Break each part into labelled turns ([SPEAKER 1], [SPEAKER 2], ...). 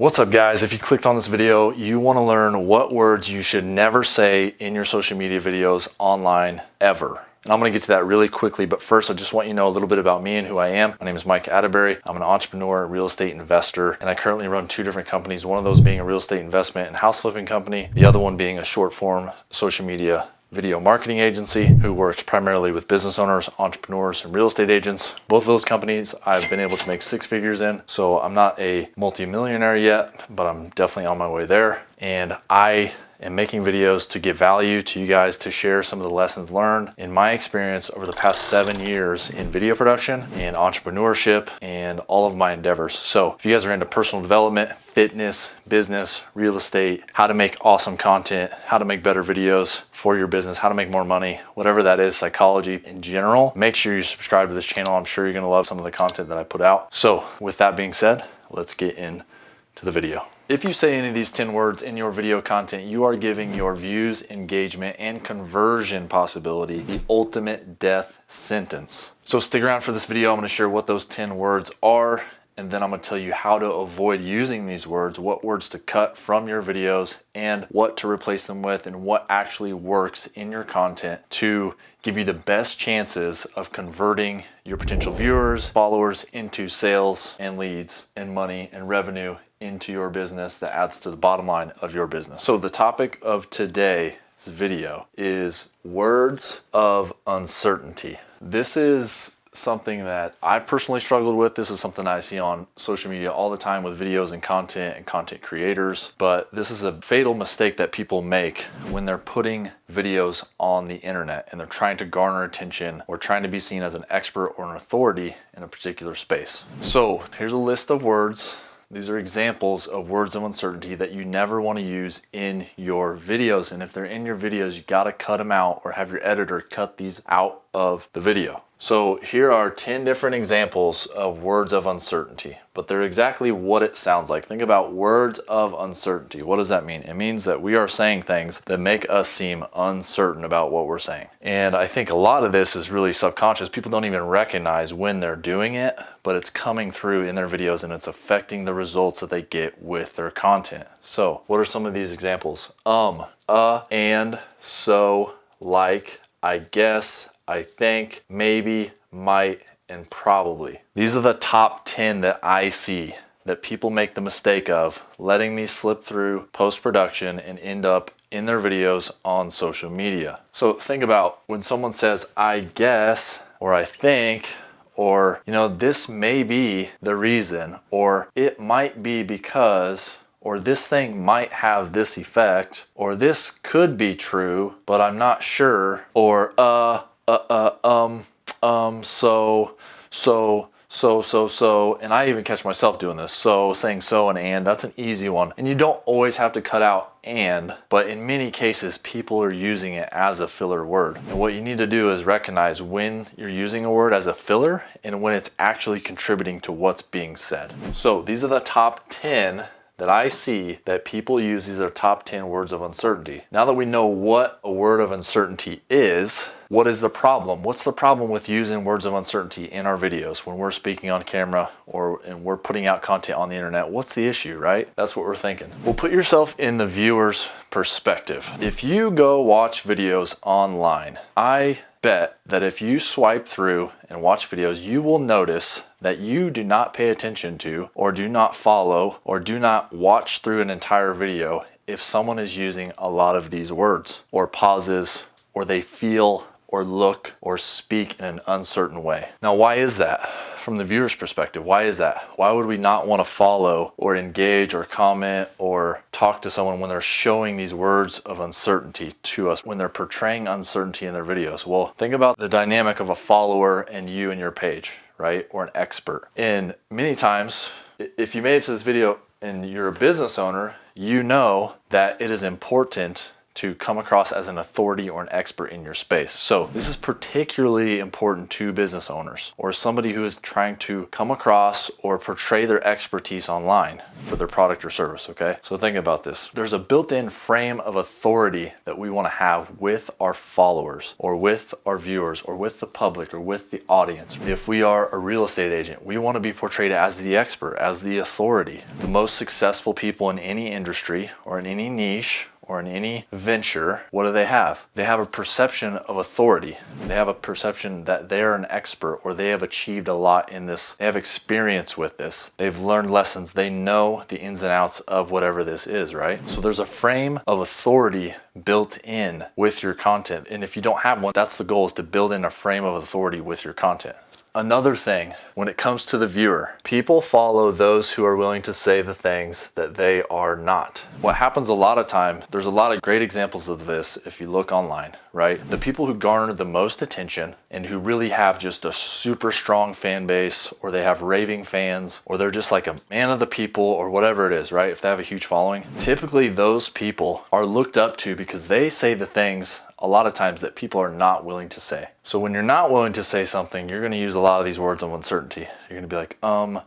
[SPEAKER 1] What's up guys? If you clicked on this video, you want to learn what words you should never say in your social media videos online ever. And I'm going to get to that really quickly, but first I just want you to know a little bit about me and who I am. My name is Mike Atterbury. I'm an entrepreneur, real estate investor, and I currently run two different companies, one of those being a real estate investment and house flipping company, the other one being a short form social media video marketing agency who works primarily with business owners, entrepreneurs, and real estate agents. Both of those companies I've been able to make six figures in. So I'm not a multimillionaire yet, but I'm definitely on my way there. And I am making videos to give value to you guys, to share some of the lessons learned in my experience over the past 7 years in video production and entrepreneurship and all of my endeavors. So if you guys are into personal development, fitness, business, real estate, how to make awesome content, how to make better videos for your business, how to make more money, whatever that is, psychology in general, make sure you subscribe to this channel. I'm sure you're gonna love some of the content that I put out. So with that being said, let's get into the video. If you say any of these 10 words in your video content, you are giving your views, engagement, and conversion possibility the ultimate death sentence. So stick around for this video. I'm going to share what those 10 words are, and then I'm going to tell you how to avoid using these words, what words to cut from your videos, and what to replace them with, and what actually works in your content to give you the best chances of converting your potential viewers, followers into sales and leads and money and revenue into your business that adds to the bottom line of your business. So the topic of today's video is words of uncertainty. This is something that I've personally struggled with. This is something I see on social media all the time with videos and content creators. But this is a fatal mistake that people make when they're putting videos on the internet and they're trying to garner attention or trying to be seen as an expert or an authority in a particular space. So here's a list of words. These are examples of words of uncertainty that you never want to use in your videos. And if they're in your videos, you got to cut them out or have your editor cut these out of the video. So here are 10 different examples of words of uncertainty, but they're exactly what it sounds like. Think about words of uncertainty. What does that mean? It means that we are saying things that make us seem uncertain about what we're saying. And I think a lot of this is really subconscious. People don't even recognize when they're doing it, but it's coming through in their videos and it's affecting the results that they get with their content. So what are some of these examples? And, so, like, I guess, I think, maybe, might, and probably. These are the top 10 that I see that people make the mistake of letting these slip through post-production and end up in their videos on social media. So think about when someone says, I guess, or I think, or, this may be the reason, or it might be because, or this thing might have this effect, or this could be true, but I'm not sure, or so, and I even catch myself doing this. So, saying so and, that's an easy one. And you don't always have to cut out and, but in many cases, people are using it as a filler word. And what you need to do is recognize when you're using a word as a filler and when it's actually contributing to what's being said. So these are the top 10 that I see that people use. These are top 10 words of uncertainty. Now that we know what a word of uncertainty is, what is the problem? What's the problem with using words of uncertainty in our videos when we're speaking on camera and we're putting out content on the internet? What's the issue, right? That's what we're thinking. Well, put yourself in the viewer's perspective. If you go watch videos online, I bet that if you swipe through and watch videos, you will notice that you do not pay attention to, or do not follow, or do not watch through an entire video if someone is using a lot of these words, or pauses, or they feel or look or speak in an uncertain way. Now, why is that? From the viewer's perspective, why is that? Why would we not want to follow or engage or comment or talk to someone when they're showing these words of uncertainty to us, when they're portraying uncertainty in their videos? Well, think about the dynamic of a follower and you and your page, right? Or an expert. And many times, if you made it to this video and you're a business owner, you know that it is important to come across as an authority or an expert in your space. So this is particularly important to business owners or somebody who is trying to come across or portray their expertise online for their product or service, okay? So think about this. There's a built-in frame of authority that we want to have with our followers or with our viewers or with the public or with the audience. If we are a real estate agent, we want to be portrayed as the expert, as the authority. The most successful people in any industry or in any niche or in any venture, what do they have? They have a perception of authority. They have a perception that they're an expert or they have achieved a lot in this. They have experience with this. They've learned lessons. They know the ins and outs of whatever this is, right? So there's a frame of authority built in with your content. And if you don't have one, that's the goal, is to build in a frame of authority with your content. Another thing, when it comes to the viewer, people follow those who are willing to say the things that they are not. What happens a lot of time, there's a lot of great examples of this if you look online, right? The people who garner the most attention and who really have just a super strong fan base, or they have raving fans, or they're just like a man of the people or whatever it is, right? If they have a huge following, typically those people are looked up to because they say the things a lot of times that people are not willing to say. So when you're not willing to say something, you're going to use a lot of these words of uncertainty. You're going to be like,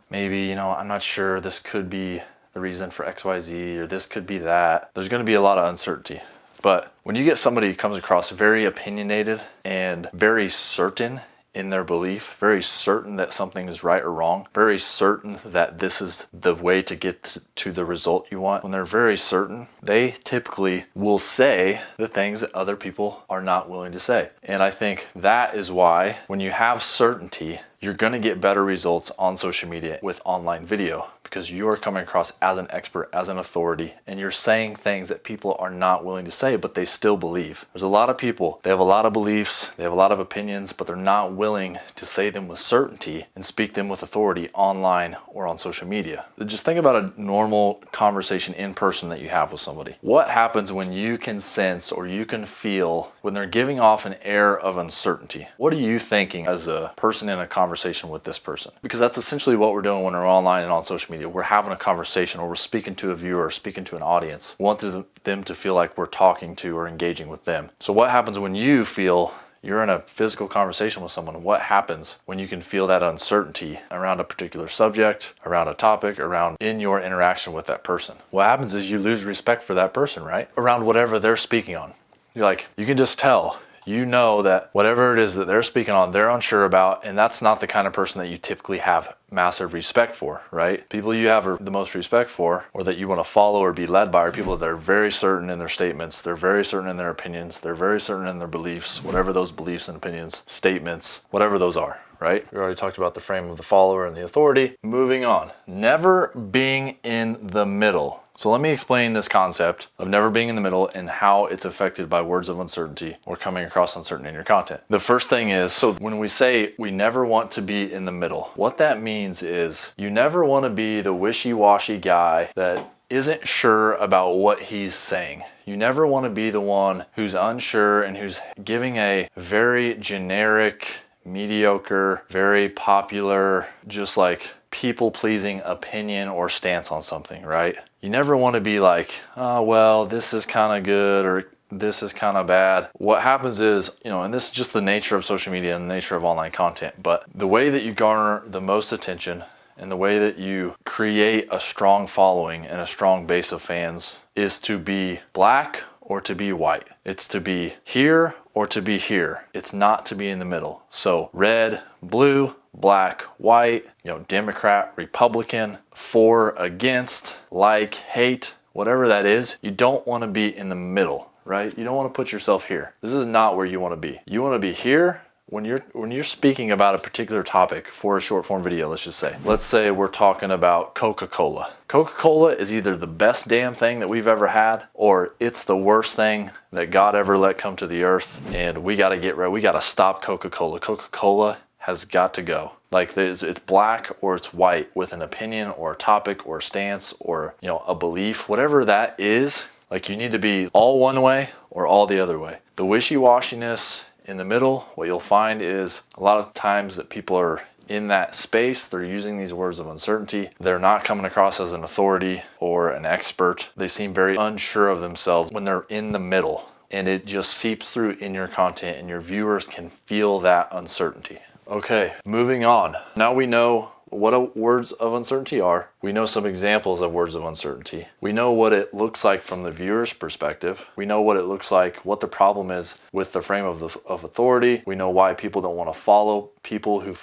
[SPEAKER 1] maybe, I'm not sure, this could be the reason for XYZ, or this could be that. There's going to be a lot of uncertainty. But when you get somebody who comes across very opinionated and very certain in their belief, very certain that something is right or wrong, very certain that this is the way to get to the result you want, when they're very certain, they typically will say the things that other people are not willing to say. And I think that is why when you have certainty, you're going to get better results on social media with online video, because you're coming across as an expert, as an authority, and you're saying things that people are not willing to say, but they still believe. There's a lot of people, they have a lot of beliefs, they have a lot of opinions, but they're not willing to say them with certainty and speak them with authority online or on social media. Just think about a normal conversation in person that you have with somebody. What happens when you can sense or you can feel when they're giving off an air of uncertainty? What are you thinking as a person in a conversation with this person? Because that's essentially what we're doing when we're online and on social media. We're having a conversation, or we're speaking to a viewer, or speaking to an audience. We want them to feel like we're talking to or engaging with them. So what happens when you feel you're in a physical conversation with someone? What happens when you can feel that uncertainty around a particular subject, around a topic, around in your interaction with that person? What happens is you lose respect for that person, right? Around whatever they're speaking on. You're like, you can just tell. You know that whatever it is that they're speaking on, they're unsure about, and that's not the kind of person that you typically have massive respect for, right? People you have the most respect for, or that you want to follow or be led by, are people that are very certain in their statements, they're very certain in their opinions, they're very certain in their beliefs, whatever those beliefs and opinions, statements, whatever those are, right? We already talked about the frame of the follower and the authority. Moving on, never being in the middle. So let me explain this concept of never being in the middle and how it's affected by words of uncertainty or coming across uncertainty in your content. The first thing is, so when we say we never want to be in the middle, what that means is you never want to be the wishy-washy guy that isn't sure about what he's saying. You never want to be the one who's unsure and who's giving a very generic, mediocre, very popular, just like people-pleasing opinion or stance on something, right? You never want to be like, oh, well, this is kind of good or this is kind of bad. What happens is, and this is just the nature of social media and the nature of online content, but the way that you garner the most attention and the way that you create a strong following and a strong base of fans is to be black or to be white. It's to be here or to be here. It's not to be in the middle. So red, blue, black, white, Democrat, Republican, for, against, like, hate, whatever that is, you don't want to be in the middle, right? You don't want to put yourself here. This is not where you want to be. You want to be here when you're speaking about a particular topic for a short form video. Let's say we're talking about Coca-Cola. Coca-Cola is either the best damn thing that we've ever had, or it's the worst thing that God ever let come to the earth, and we got to stop Coca-Cola. Coca-Cola has got to go. Like it's black or it's white with an opinion or a topic or a stance or a belief, whatever that is. Like you need to be all one way or all the other way. The wishy-washiness in the middle, what you'll find is a lot of times that people are in that space, they're using these words of uncertainty. They're not coming across as an authority or an expert. They seem very unsure of themselves when they're in the middle, and it just seeps through in your content, and your viewers can feel that uncertainty. Okay, moving on. Now we know what words of uncertainty are. We know some examples of words of uncertainty. We know what it looks like from the viewer's perspective. We know what it looks like, what the problem is with the frame of authority. We know why people don't want to follow people who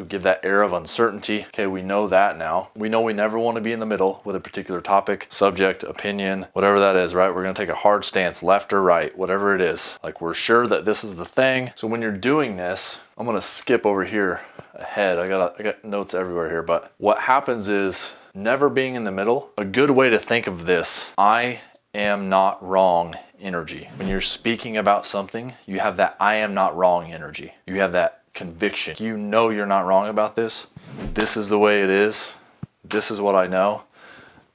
[SPEAKER 1] give that air of uncertainty. Okay, we know that now. We know we never want to be in the middle with a particular topic, subject, opinion, whatever that is, right? We're going to take a hard stance, left or right, whatever it is. Like, we're sure that this is the thing. So when you're doing this, I'm going to skip over here ahead. I got notes everywhere here, but what happens is never being in the middle. A good way to think of this, I am not wrong energy. When you're speaking about something, you have that I am not wrong energy. You have that conviction. You know you're not wrong about this. This is the way it is. This is what I know.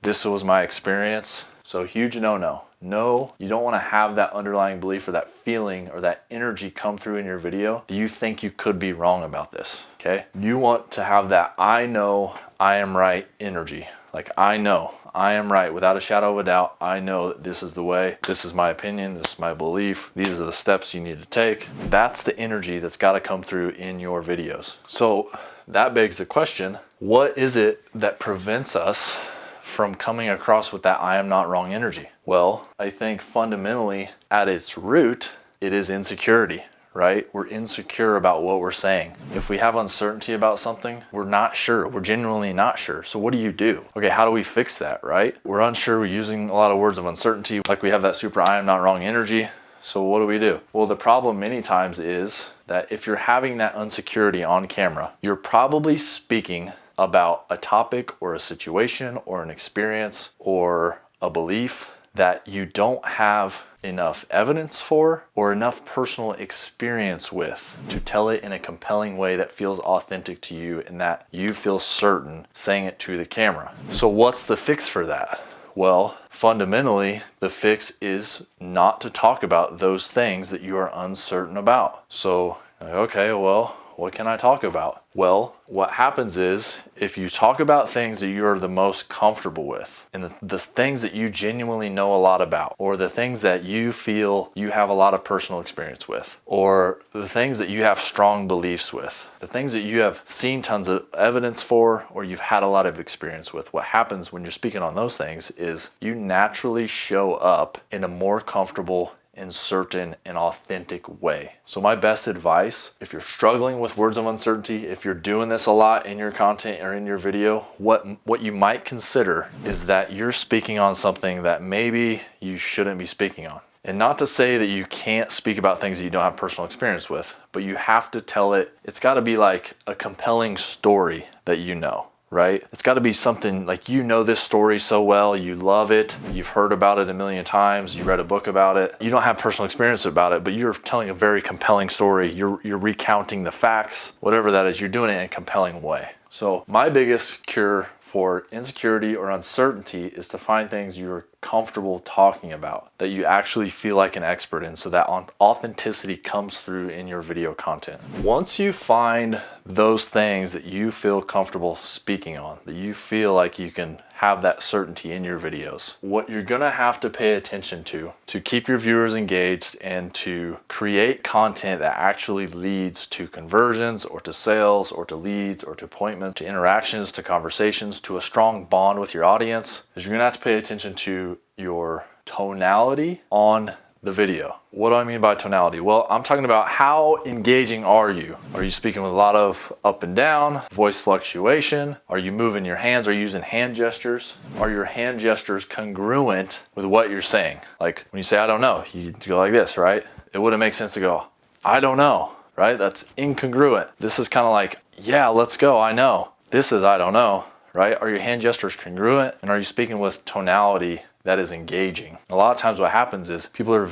[SPEAKER 1] This was my experience. So huge no. No, you don't want to have that underlying belief or that feeling or that energy come through in your video that you think you could be wrong about this, okay? You want to have that I know I am right energy. Like, I know I am right without a shadow of a doubt. I know that this is the way, this is my opinion, this is my belief, these are the steps you need to take. That's the energy that's got to come through in your videos. So that begs the question, what is it that prevents us from coming across with that I am not wrong energy? Well, I think fundamentally at its root, it is insecurity, right? We're insecure about what we're saying. If we have uncertainty about something, we're not sure. We're genuinely not sure. So what do you do? Okay, how do we fix that, right? We're unsure. We're using a lot of words of uncertainty. Like, we have that super I am not wrong energy. So what do? Well, the problem many times is that if you're having that insecurity on camera, you're probably speaking about a topic or a situation or an experience or a belief that you don't have enough evidence for or enough personal experience with to tell it in a compelling way that feels authentic to you and that you feel certain saying it to the camera. So what's the fix for that? Well, fundamentally, the fix is not to talk about those things that you are uncertain about. So, okay, well, what can I talk about? Well, what happens is if you talk about things that you're the most comfortable with and the things that you genuinely know a lot about, or the things that you feel you have a lot of personal experience with, or the things that you have strong beliefs with, the things that you have seen tons of evidence for, or you've had a lot of experience with, what happens when you're speaking on those things is you naturally show up in a more comfortable and certain and authentic way. So my best advice, if you're struggling with words of uncertainty, if you're doing this a lot in your content or in your video, what you might consider is that you're speaking on something that maybe you shouldn't be speaking on. And not to say that you can't speak about things that you don't have personal experience with, but you have to tell it. It's got to be like a compelling story that you know. Right? It's got to be something like, you know this story so well, you love it, you've heard about it a million times, you read a book about it, you don't have personal experience about it, but you're telling a very compelling story, you're recounting the facts, whatever that is, you're doing it in a compelling way. So my biggest cure for insecurity or uncertainty is to find things you're comfortable talking about, that you actually feel like an expert in, so that authenticity comes through in your video content. Once you find those things that you feel comfortable speaking on, that you feel like you can have that certainty in your videos, what you're gonna have to pay attention to keep your viewers engaged and to create content that actually leads to conversions or to sales or to leads or to appointments, to interactions, to conversations, to a strong bond with your audience, is you're gonna have to pay attention to your tonality on the video. What do I mean by tonality? Well, I'm talking about how engaging are you? Are you speaking with a lot of up and down, voice fluctuation? Are you moving your hands? Are you using hand gestures? Are your hand gestures congruent with what you're saying? Like when you say, I don't know, you go like this, right? It wouldn't make sense to go, I don't know, right? That's incongruent. This is kind of like, yeah, let's go, I know. This is, I don't know, right? Are your hand gestures congruent? And are you speaking with tonality that is engaging? A lot of times what happens is people are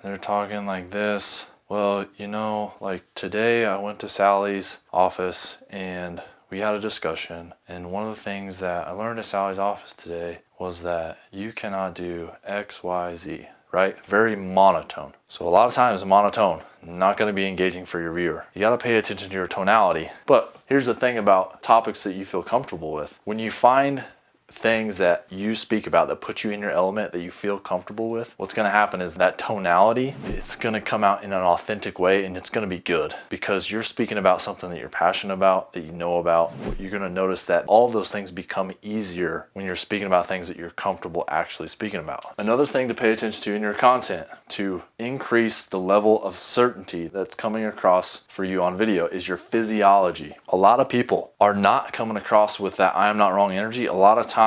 [SPEAKER 1] they're talking like this. Well, you know, like today I went to Sally's office and we had a discussion. And one of the things that I learned at Sally's office today was that you cannot do X, Y, Z, right? Very monotone. So a lot of times monotone, not going to be engaging for your viewer. You got to pay attention to your tonality. But here's the thing about topics that you feel comfortable with. When you find things that you speak about that put you in your element, that you feel comfortable with, what's going to happen is that tonality, it's going to come out in an authentic way, and it's going to be good because you're speaking about something that you're passionate about, that you know about. You're going to notice that all of those things become easier when you're speaking about things that you're comfortable actually speaking about. Another thing to pay attention to in your content to increase the level of certainty that's coming across for you on video is your physiology. A lot of people are not coming across with that I am not wrong energy. A lot of times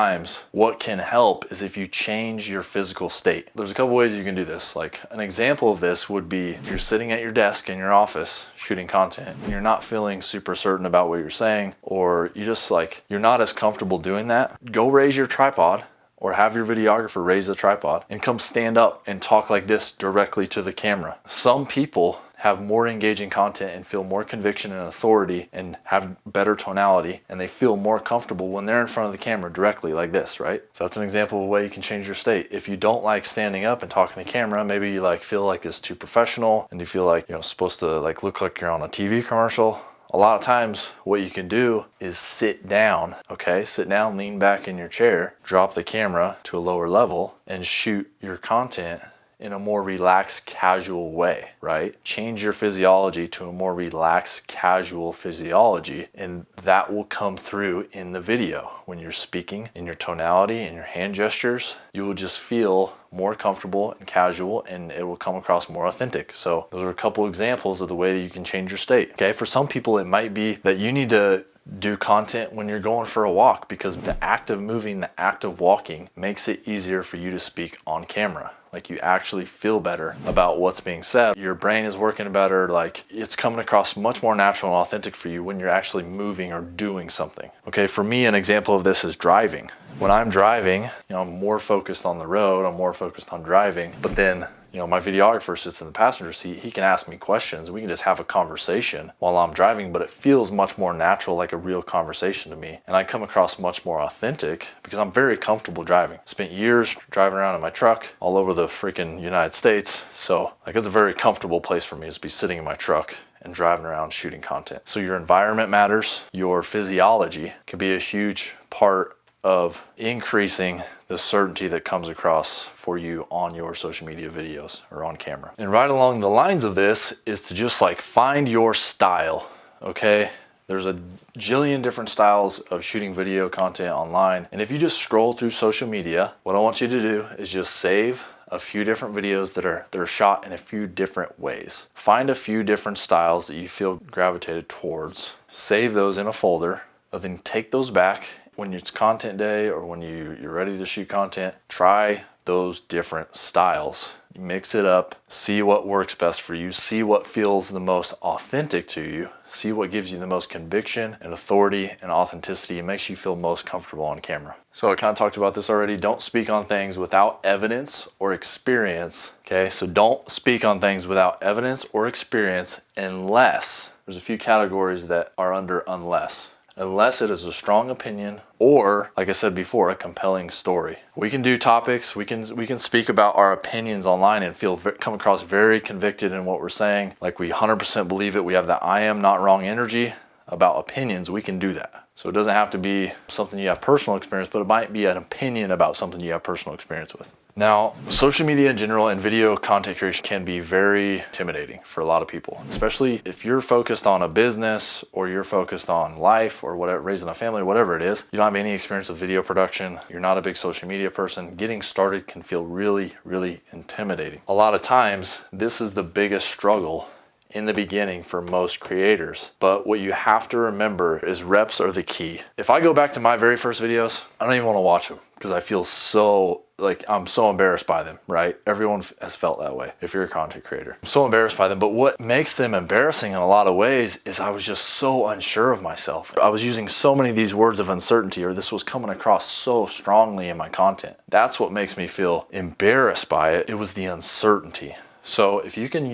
[SPEAKER 1] what can help is if you change your physical state. There's a couple ways you can do this. Like an example of this would be if you're sitting at your desk in your office shooting content and you're not feeling super certain about what you're saying, or you just you're not as comfortable doing that, go raise your tripod or have your videographer raise the tripod and come stand up and talk like this directly to the camera. Some people have more engaging content and feel more conviction and authority and have better tonality, and they feel more comfortable when they're in front of the camera directly like this, right? So that's an example of a way you can change your state. If you don't like standing up and talking to camera, maybe you feel like it's too professional and you feel like supposed to look like you're on a TV commercial. A lot of times what you can do is sit down, okay? Sit down, lean back in your chair, drop the camera to a lower level and shoot your content in a more relaxed, casual way, right? Change your physiology to a more relaxed, casual physiology, and that will come through in the video. When you're speaking, in your tonality, in your hand gestures, you will just feel more comfortable and casual, and it will come across more authentic. So those are a couple examples of the way that you can change your state, okay? For some people, it might be that you need to do content when you're going for a walk because the act of moving, the act of walking makes it easier for you to speak on camera. You actually feel better about what's being said. Your brain is working better. It's coming across much more natural and authentic for you when you're actually moving or doing something. Okay, for me, an example of this is driving. When I'm driving, I'm more focused on the road. I'm more focused on driving. But then, my videographer sits in the passenger seat. He can ask me questions. We can just have a conversation while I'm driving, but it feels much more natural, like a real conversation to me. And I come across much more authentic because I'm very comfortable driving. Spent years driving around in my truck all over the freaking United States. So it's a very comfortable place for me to be sitting in my truck and driving around shooting content. So your environment matters. Your physiology can be a huge part of increasing the certainty that comes across for you on your social media videos or on camera. And right along the lines of this is to just find your style, okay? There's a jillion different styles of shooting video content online. And if you just scroll through social media, what I want you to do is just save a few different videos that are shot in a few different ways. Find a few different styles that you feel gravitated towards. Save those in a folder, and then take those back when it's content day or when you're ready to shoot content. Try those different styles. Mix it up, see what works best for you, see what feels the most authentic to you, see what gives you the most conviction and authority and authenticity and makes you feel most comfortable on camera. So I kind of talked about this already. Don't speak on things without evidence or experience, okay? So don't speak on things without evidence or experience unless, there's a few categories that are under unless it is a strong opinion or, like I said before, a compelling story. We can do topics, we can speak about our opinions online and come across very convicted in what we're saying, like we 100% believe it. We have that I am not wrong energy about opinions. We can do that. So it doesn't have to be something you have personal experience, but it might be an opinion about something you have personal experience with. Now, social media in general and video content creation can be very intimidating for a lot of people, especially if you're focused on a business or you're focused on life or whatever, raising a family, whatever it is. You don't have any experience with video production. You're not a big social media person. Getting started can feel really, really intimidating. A lot of times, this is the biggest struggle in the beginning for most creators. But what you have to remember is reps are the key. If I go back to my very first videos, I don't even want to watch them because I feel I'm so embarrassed by them, right? Everyone has felt that way if you're a content creator. I'm so embarrassed by them, but what makes them embarrassing in a lot of ways is I was just so unsure of myself. I was using so many of these words of uncertainty, or this was coming across so strongly in my content. That's what makes me feel embarrassed by it. It was the uncertainty. So if you can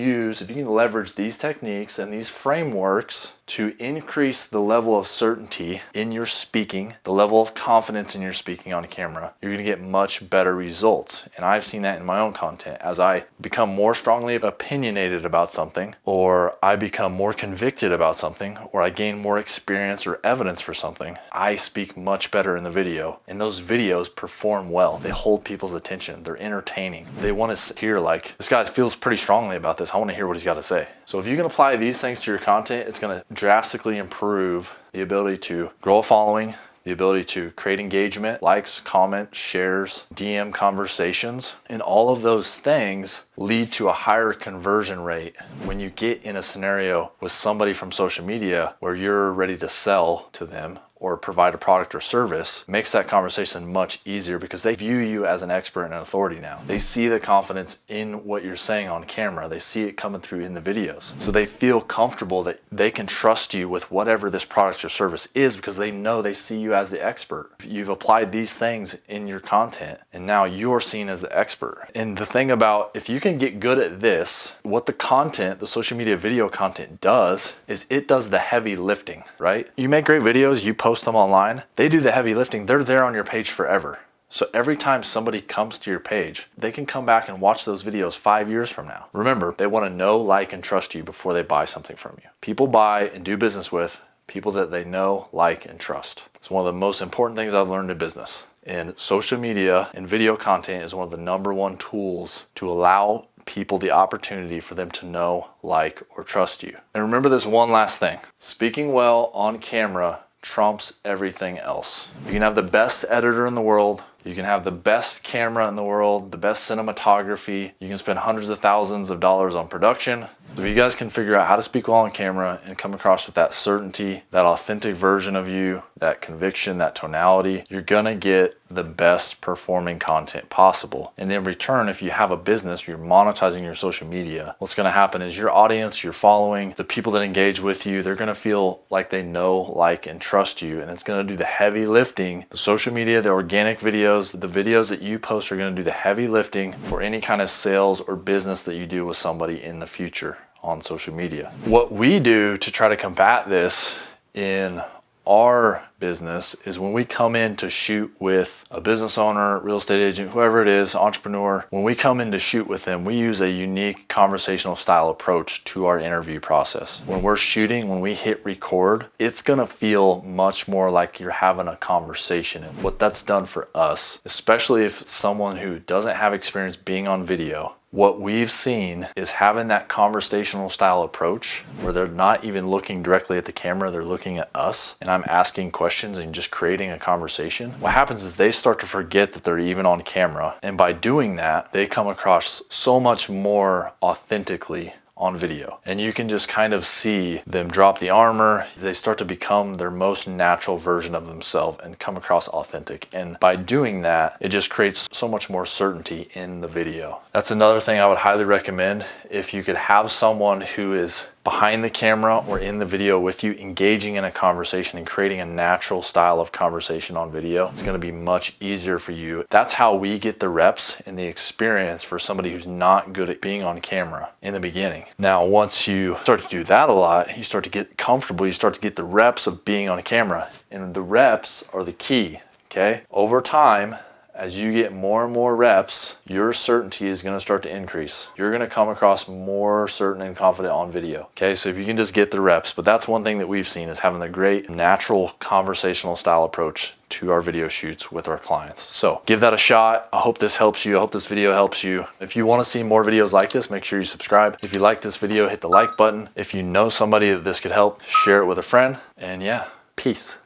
[SPEAKER 1] leverage these techniques and these frameworks to increase the level of certainty in your speaking, the level of confidence in your speaking on camera, you're gonna get much better results. And I've seen that in my own content. As I become more strongly opinionated about something, or I become more convicted about something, or I gain more experience or evidence for something, I speak much better in the video. And those videos perform well. They hold people's attention. They're entertaining. They want to hear, like, this guy feels pretty strongly about this. I want to hear what he's got to say. So if you can apply these things to your content, it's going to drastically improve the ability to grow a following, the ability to create engagement, likes, comments, shares, DM conversations, and all of those things lead to a higher conversion rate when you get in a scenario with somebody from social media where you're ready to sell to them or provide a product or service. Makes that conversation much easier because they view you as an expert and an authority now. They see the confidence in what you're saying on camera. They see it coming through in the videos. So they feel comfortable that they can trust you with whatever this product or service is because they know they see you as the expert. You've applied these things in your content and now you're seen as the expert. And the thing about, if you can get good at this, what the content, the social media video content does is it does the heavy lifting, right? You make great videos, you post them online, they do the heavy lifting. They're there on your page forever. So every time somebody comes to your page, they can come back and watch those videos 5 years from now. Remember, they want to know, like, and trust you before they buy something from you. People buy and do business with people that they know, like, and trust. It's one of the most important things I've learned in business. And social media and video content is one of the #1 tools to allow people the opportunity for them to know, like, or trust you. And remember this one last thing. Speaking well on camera trumps everything else. You can have the best editor in the world, you can have the best camera in the world, the best cinematography, you can spend hundreds of thousands of dollars on production. So if you guys can figure out how to speak well on camera and come across with that certainty, that authentic version of you, that conviction, that tonality, you're gonna get the best performing content possible. And in return, if you have a business, you're monetizing your social media, what's gonna happen is your audience, your following, the people that engage with you, they're gonna feel like they know, like, and trust you. And it's gonna do the heavy lifting. The social media, the organic videos, the videos that you post are gonna do the heavy lifting for any kind of sales or business that you do with somebody in the future on social media. What we do to try to combat this in our business is when we come in to shoot with a business owner, real estate agent, whoever it is, entrepreneur, when we come in to shoot with them, we use a unique conversational style approach to our interview process. When we're shooting, when we hit record, it's gonna feel much more like you're having a conversation. And what that's done for us, especially if it's someone who doesn't have experience being on video, what we've seen is having that conversational style approach where they're not even looking directly at the camera, they're looking at us, and I'm asking questions and just creating a conversation. What happens is they start to forget that they're even on camera, and by doing that, they come across so much more authentically on video. And you can just kind of see them drop the armor. They start to become their most natural version of themselves and come across authentic. And by doing that, it just creates so much more certainty in the video. That's another thing I would highly recommend. If you could have someone who is behind the camera or in the video with you, engaging in a conversation and creating a natural style of conversation on video, it's going to be much easier for you. That's how we get the reps and the experience for somebody who's not good at being on camera in the beginning. Now, once you start to do that a lot, you start to get comfortable, you start to get the reps of being on camera, and the reps are the key, okay? Over time, as you get more and more reps, your certainty is going to start to increase. You're going to come across more certain and confident on video. Okay, so if you can just get the reps, but that's one thing that we've seen is having a great natural conversational style approach to our video shoots with our clients. So give that a shot. I hope this helps you. I hope this video helps you. If you want to see more videos like this, make sure you subscribe. If you like this video, hit the like button. If you know somebody that this could help, share it with a friend. And yeah, peace.